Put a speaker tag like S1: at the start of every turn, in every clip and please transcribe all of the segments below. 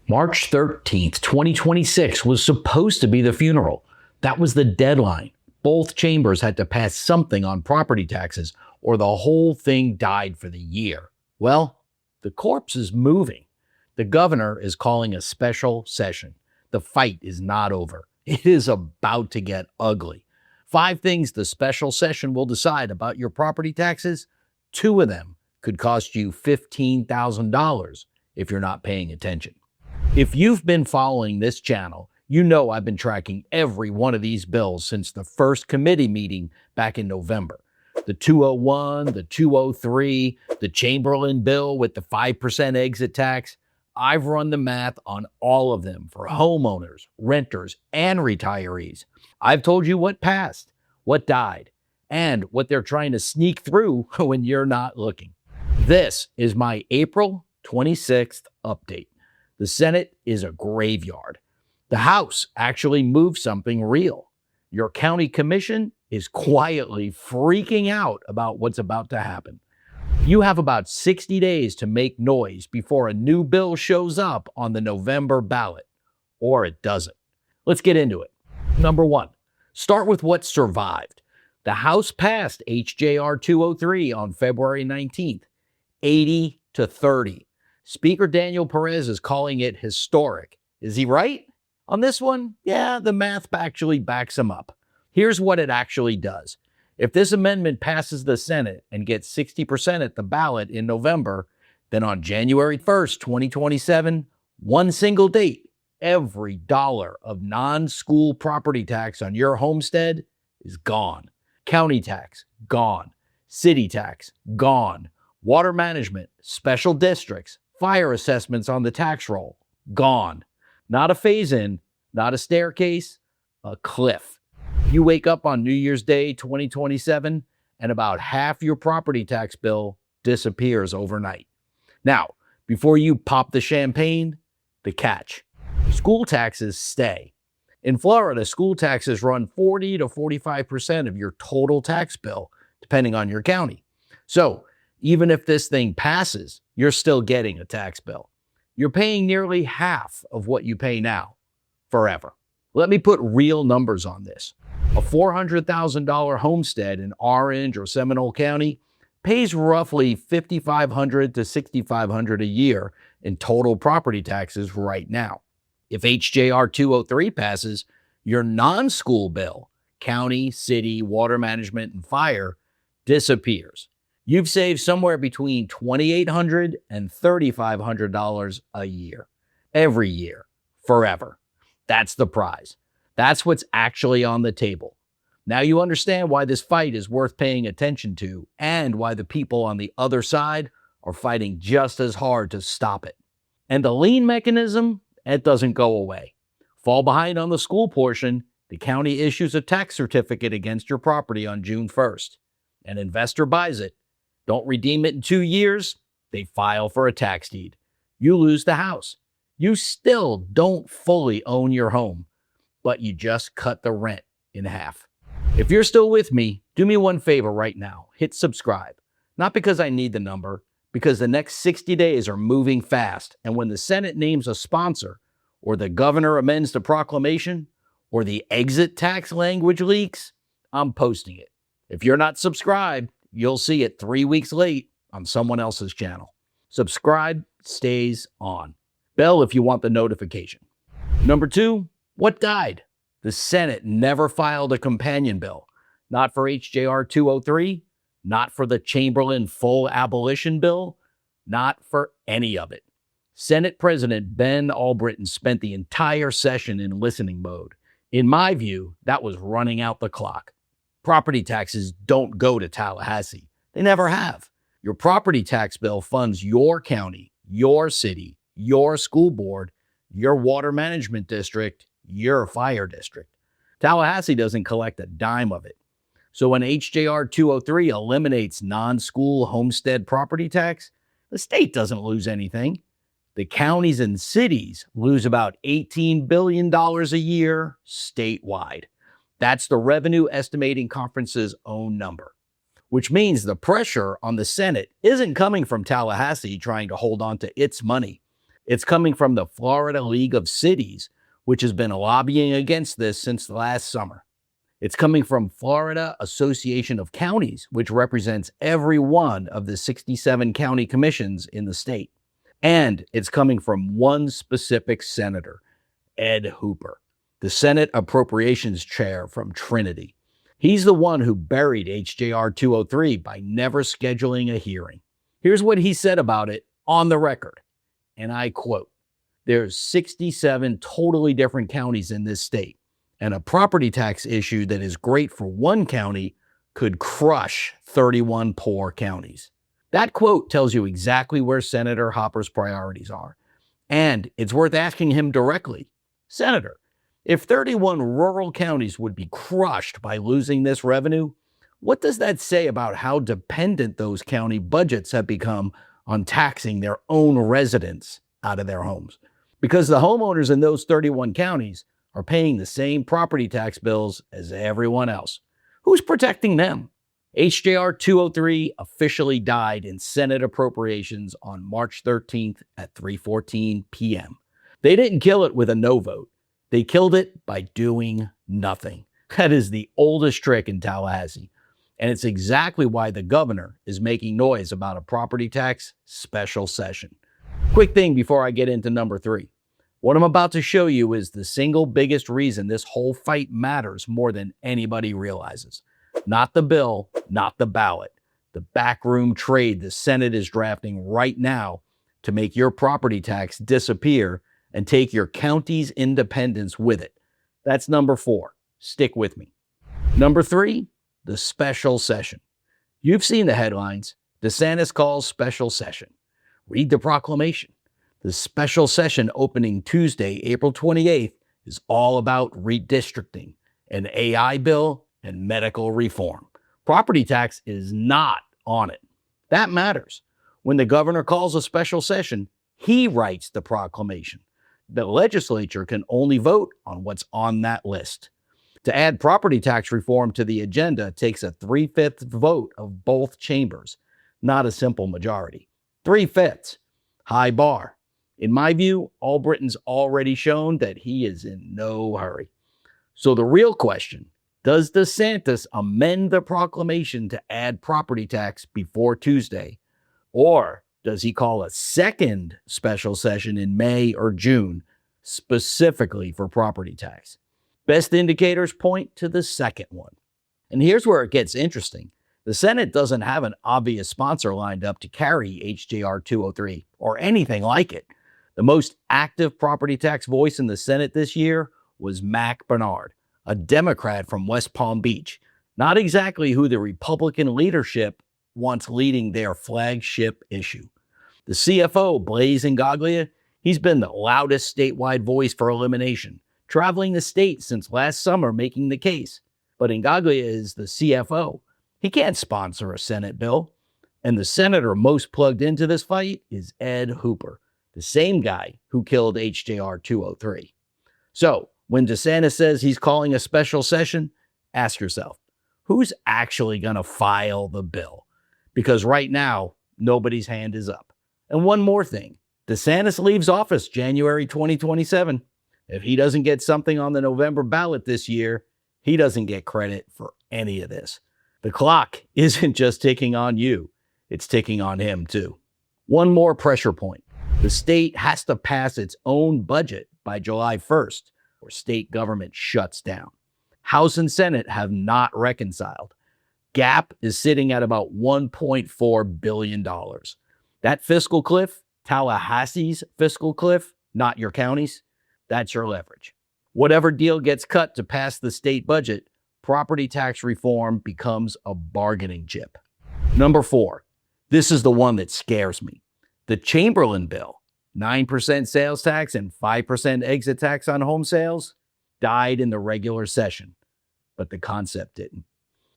S1: March 13th, 2026 was supposed to be the funeral. That was the deadline. Both chambers had to pass something on property taxes or the whole thing died for the year. Well, the corpse is moving. The governor is calling a special session. The fight is not over. It is about to get ugly. 5 things the special session will decide about your property taxes. 2 of them could cost you $15,000 if you're not paying attention. If you've been following this channel, you know I've been tracking every one of these bills since the first committee meeting back in November. The 201, the 203, the Chamberlain bill with the 5% exit tax. I've run the math on all of them for homeowners, renters, and retirees. I've told you what passed, what died, and what they're trying to sneak through when you're not looking. This is my April 26th update. The Senate is a graveyard. The House actually moved something real. Your county commission is quietly freaking out about what's about to happen. You have about 60 days to make noise before a new bill shows up on the November ballot, or it doesn't. Let's get into it. Number 1, start with what survived. The House passed HJR 203 on February 19th, 80-30. Speaker Daniel Perez is calling it historic. Is he right? On this one, yeah, the math actually backs him up. Here's what it actually does. If this amendment passes the Senate and gets 60% at the ballot in November, then on January 1st, 2027, one single date, every dollar of non-school property tax on your homestead is gone. County tax, gone. City tax, gone. Water management, special districts, fire assessments on the tax roll, gone. Not a phase-in, not a staircase, a cliff. You wake up on New Year's Day 2027, and about half your property tax bill disappears overnight. Now, before you pop the champagne, the catch. School taxes stay. In Florida, school taxes run 40 to 45% of your total tax bill, depending on your county. So, even if this thing passes, you're still getting a tax bill. You're paying nearly half of what you pay now, forever. Let me put real numbers on this. A $400,000 homestead in Orange or Seminole County pays roughly $5,500 to $6,500 a year in total property taxes right now. If HJR 203 passes, your non-school bill, county, city, water management, and fire, disappears. You've saved somewhere between $2,800 and $3,500 a year, every year, forever. That's the prize. That's what's actually on the table. Now you understand why this fight is worth paying attention to and why the people on the other side are fighting just as hard to stop it. And the lien mechanism, it doesn't go away. Fall behind on the school portion, the county issues a tax certificate against your property on June 1st. An investor buys it. Don't redeem it in 2 years, they file for a tax deed. You lose the house. You still don't fully own your home, but you just cut the rent in half. If you're still with me, do me one favor right now. Hit subscribe. Not because I need the number, because the next 60 days are moving fast, and when the Senate names a sponsor, or the governor amends the proclamation, or the exit tax language leaks, I'm posting it. If you're not subscribed, you'll see it 3 weeks late on someone else's channel. Subscribe stays on. Bell if you want the notification. Number 2, what died? The Senate never filed a companion bill. Not for HJR 203, not for the Chamberlain full abolition bill, not for any of it. Senate President Ben Albritton spent the entire session in listening mode. In my view, that was running out the clock. Property taxes don't go to Tallahassee. They never have. Your property tax bill funds your county, your city, your school board, your water management district, your fire district. Tallahassee doesn't collect a dime of it. So when HJR 203 eliminates non-school homestead property tax, the state doesn't lose anything. The counties and cities lose about $18 billion a year statewide. That's the Revenue Estimating Conference's own number, which means the pressure on the Senate isn't coming from Tallahassee trying to hold on to its money. It's coming from the Florida League of Cities, which has been lobbying against this since last summer. It's coming from Florida Association of Counties, which represents every one of the 67 county commissions in the state. And it's coming from one specific senator, Ed Hooper, the Senate Appropriations chair from Trinity. He's the one who buried HJR 203 by never scheduling a hearing. Here's what he said about it on the record, and I quote, "There's 67 totally different counties in this state, and a property tax issue that is great for one county could crush 31 poor counties." That quote tells you exactly where Senator Hopper's priorities are. And it's worth asking him directly, Senator, if 31 rural counties would be crushed by losing this revenue, what does that say about how dependent those county budgets have become on taxing their own residents out of their homes? Because the homeowners in those 31 counties are paying the same property tax bills as everyone else. Who's protecting them? HJR 203 officially died in Senate Appropriations on March 13th at 3:14 p.m. They didn't kill it with a no vote. They killed it by doing nothing. That is the oldest trick in Tallahassee. And it's exactly why the governor is making noise about a property tax special session. Quick thing before I get into number 3. What I'm about to show you is the single biggest reason this whole fight matters more than anybody realizes. Not the bill, not the ballot. The backroom trade the Senate is drafting right now to make your property tax disappear and take your county's independence with it. That's number 4. Stick with me. Number 3, the special session. You've seen the headlines. DeSantis calls special session. Read the proclamation. The special session opening Tuesday, April 28th, is all about redistricting, an AI bill, and medical reform. Property tax is not on it. That matters. When the governor calls a special session, he writes the proclamation. The legislature can only vote on what's on that list. To add property tax reform to the agenda takes a 3/5 vote of both chambers, not a simple majority. 3/5, high bar. In my view, Albritton's already shown that he is in no hurry. So the real question, does DeSantis amend the proclamation to add property tax before Tuesday? Or does he call a second special session in May or June specifically for property tax? Best indicators point to the second one. And here's where it gets interesting. The Senate doesn't have an obvious sponsor lined up to carry HJR 203 or anything like it. The most active property tax voice in the Senate this year was Mac Bernard, a Democrat from West Palm Beach. Not exactly who the Republican leadership wants leading their flagship issue. The CFO, Blaise Ingaglia, he's been the loudest statewide voice for elimination, traveling the state since last summer making the case. But Ingaglia is the CFO. He can't sponsor a Senate bill. And the senator most plugged into this fight is Ed Hooper, the same guy who killed HJR 203. So when DeSantis says he's calling a special session, ask yourself, who's actually going to file the bill? Because right now, nobody's hand is up. And one more thing, DeSantis leaves office January 2027. If he doesn't get something on the November ballot this year, he doesn't get credit for any of this. The clock isn't just ticking on you, it's ticking on him too. One more pressure point. The state has to pass its own budget by July 1st, or state government shuts down. House and Senate have not reconciled. Gap is sitting at about $1.4 billion. That fiscal cliff, Tallahassee's fiscal cliff, not your county's, that's your leverage. Whatever deal gets cut to pass the state budget, property tax reform becomes a bargaining chip. Number 4, this is the one that scares me. The Chamberlain bill, 9% sales tax and 5% exit tax on home sales, died in the regular session, but the concept didn't.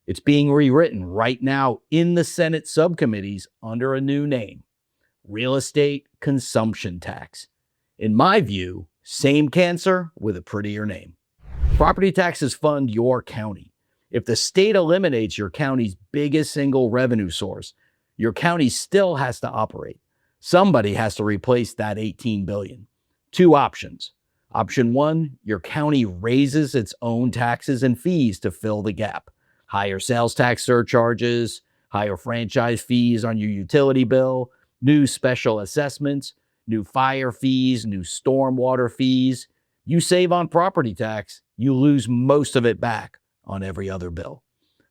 S1: It's being rewritten right now in the Senate subcommittees under a new name, real estate consumption tax. In my view, same cancer with a prettier name. Property taxes fund your county. If the state eliminates your county's biggest single revenue source, your county still has to operate. Somebody has to replace that $18 billion. Two options. Option one, your county raises its own taxes and fees to fill the gap. Higher sales tax surcharges, higher franchise fees on your utility bill, new special assessments, new fire fees, new stormwater fees. You save on property tax, you lose most of it back on every other bill.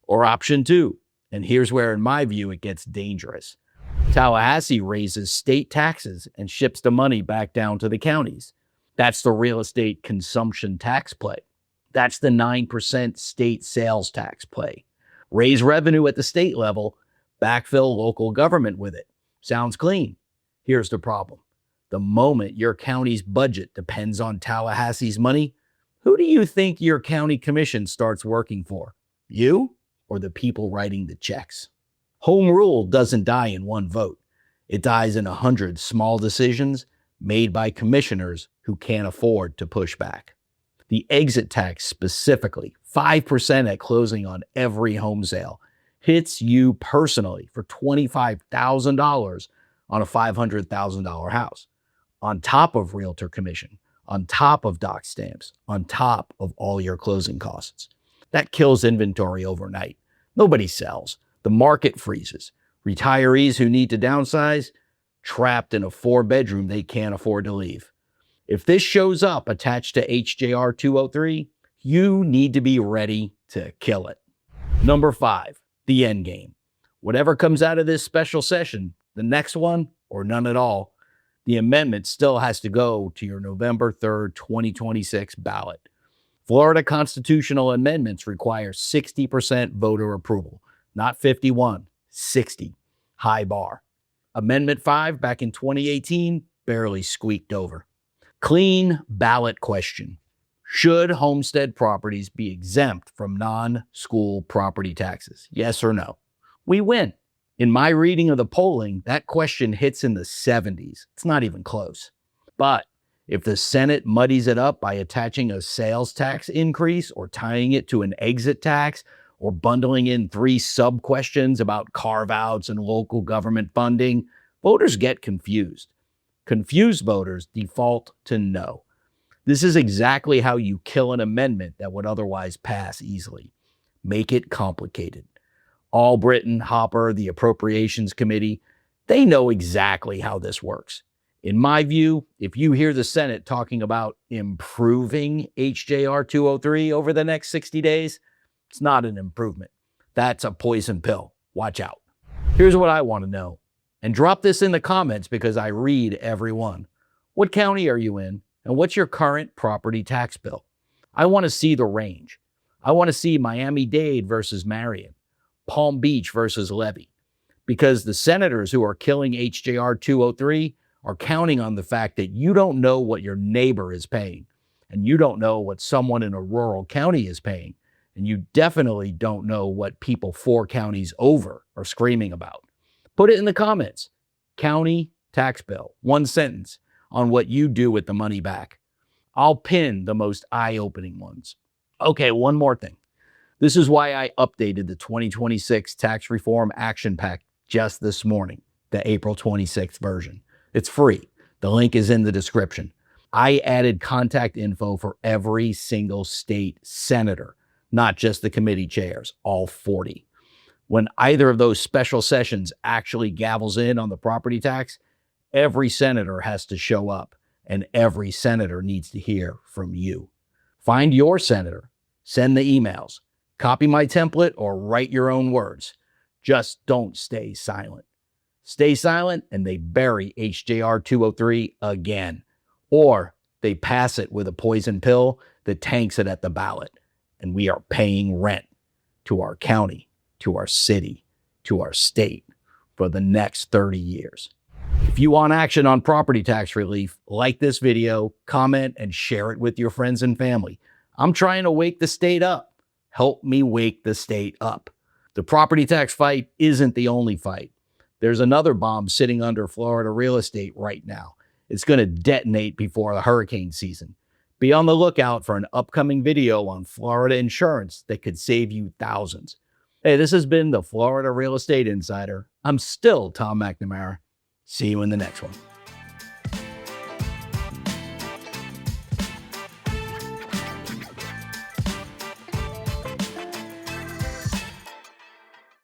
S1: Or option two, and here's where, in my view, it gets dangerous. Tallahassee raises state taxes and ships the money back down to the counties. That's the real estate consumption tax play. That's the 9% state sales tax play. Raise revenue at the state level, backfill local government with it. Sounds clean. Here's the problem. The moment your county's budget depends on Tallahassee's money, who do you think your county commission starts working for? You or the people writing the checks? Home rule doesn't die in one vote. It dies in 100 small decisions made by commissioners who can't afford to push back. The exit tax specifically, 5% at closing on every home sale, hits you personally for $25,000 on a $500,000 house, on top of realtor commission, on top of doc stamps, on top of all your closing costs. That kills inventory overnight. Nobody sells. The market freezes. Retirees who need to downsize, trapped in a 4-bedroom they can't afford to leave. If this shows up attached to HJR 203, you need to be ready to kill it. Number 5, the endgame. Whatever comes out of this special session, the next one or none at all, the amendment still has to go to your November 3rd, 2026 ballot. Florida constitutional amendments require 60% voter approval, not 51, 60. High bar. Amendment 5 back in 2018 barely squeaked over. Clean ballot question. Should homestead properties be exempt from non-school property taxes? Yes or no? We win. In my reading of the polling, that question hits in the 70s. It's not even close. But if the Senate muddies it up by attaching a sales tax increase or tying it to an exit tax or bundling in 3 sub-questions about carve-outs and local government funding, voters get confused. Confused voters default to no. This is exactly how you kill an amendment that would otherwise pass easily. Make it complicated. Albritton, Hopper, the Appropriations Committee, they know exactly how this works. In my view, if you hear the Senate talking about improving HJR 203 over the next 60 days, it's not an improvement. That's a poison pill. Watch out. Here's what I want to know. And drop this in the comments because I read every one. What county are you in? And what's your current property tax bill? I want to see the range. I want to see Miami-Dade versus Marion, Palm Beach versus Levy. Because the senators who are killing HJR 203 are counting on the fact that you don't know what your neighbor is paying. And you don't know what someone in a rural county is paying. And you definitely don't know what people 4 counties over are screaming about. Put it in the comments. County tax bill, 1 sentence on what you do with the money back. I'll pin the most eye-opening ones. Okay, one more thing. This is why I updated the 2026 Tax Reform Action Pack just this morning, the April 26th version. It's free. The link is in the description. I added contact info for every single state senator, not just the committee chairs, all 40. When either of those special sessions actually gavels in on the property tax, every senator has to show up, and every senator needs to hear from you. Find your senator, send the emails, copy my template, or write your own words. Just don't stay silent. Stay silent and they bury HJR 203 again. Or they pass it with a poison pill that tanks it at the ballot. And we are paying rent to our county, to our city, to our state for the next 30 years. If you want action on property tax relief, like this video, comment, and share it with your friends and family. I'm trying to wake the state up. Help me wake the state up. The property tax fight isn't the only fight. There's another bomb sitting under Florida real estate right now. It's going to detonate before the hurricane season. Be on the lookout for an upcoming video on Florida insurance that could save you thousands. Hey, this has been the Florida Real Estate Insider. I'm still Tom McNamara. See you in the next one.